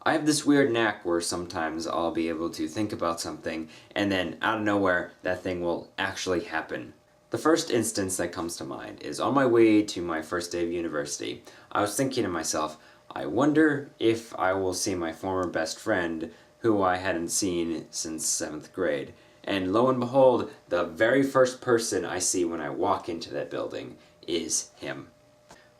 I have this weird knack where sometimes I'll be able to think about something, and then out of nowhere, that thing will actually happen. The first instance that comes to mind is on my way to my first day of university. I was thinking to myself, I wonder if I will see my former best friend, who I hadn't seen since 7th grade. And lo and behold, the very first person I see when I walk into that building is him.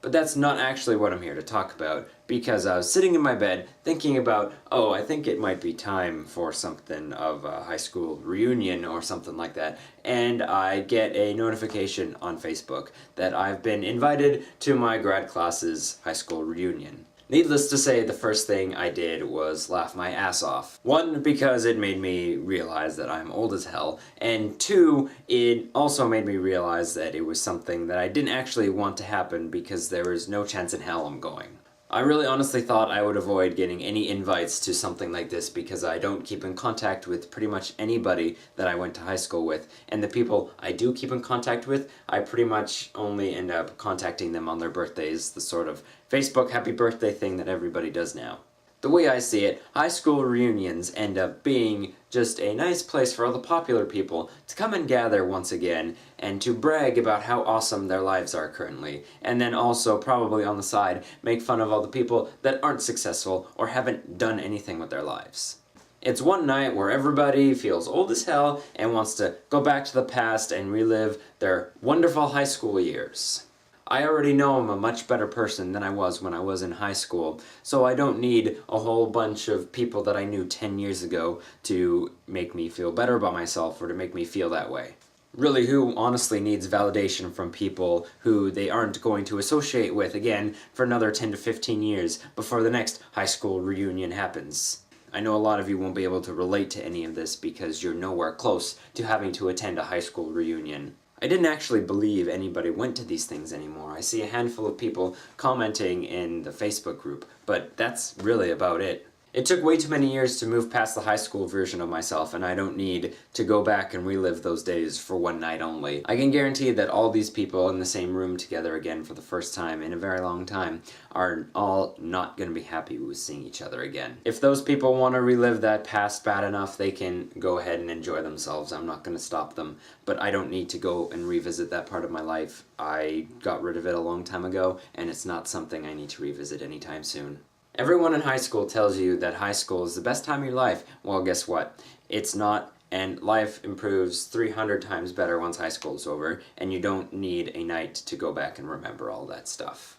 But that's not actually what I'm here to talk about, because I was sitting in my bed thinking about, oh, I think it might be time for something of a high school reunion or something like that, and I get a notification on Facebook that I've been invited to my grad class's high school reunion. Needless to say, the first thing I did was laugh my ass off. One, because it made me realize that I'm old as hell, and two, it also made me realize that it was something that I didn't actually want to happen because there was no chance in hell I'm going. I really honestly thought I would avoid getting any invites to something like this because I don't keep in contact with pretty much anybody that I went to high school with, and the people I do keep in contact with, I pretty much only end up contacting them on their birthdays, the sort of Facebook happy birthday thing that everybody does now. The way I see it, high school reunions end up being just a nice place for all the popular people to come and gather once again and to brag about how awesome their lives are currently, and then also probably on the side make fun of all the people that aren't successful or haven't done anything with their lives. It's one night where everybody feels old as hell and wants to go back to the past and relive their wonderful high school years. I already know I'm a much better person than I was when I was in high school, so I don't need a whole bunch of people that I knew 10 years ago to make me feel better about myself or to make me feel that way. Really, who honestly needs validation from people who they aren't going to associate with again for another 10 to 15 years before the next high school reunion happens? I know a lot of you won't be able to relate to any of this because you're nowhere close to having to attend a high school reunion. I didn't actually believe anybody went to these things anymore. I see a handful of people commenting in the Facebook group, but that's really about it. It took way too many years to move past the high school version of myself, and I don't need to go back and relive those days for one night only. I can guarantee that all these people in the same room together again for the first time in a very long time are all not going to be happy with seeing each other again. If those people want to relive that past bad enough, they can go ahead and enjoy themselves. I'm not going to stop them, but I don't need to go and revisit that part of my life. I got rid of it a long time ago, and it's not something I need to revisit anytime soon. Everyone in high school tells you that high school is the best time of your life. Well, guess what? It's not, and life improves 300 times better once high school is over, and you don't need a night to go back and remember all that stuff.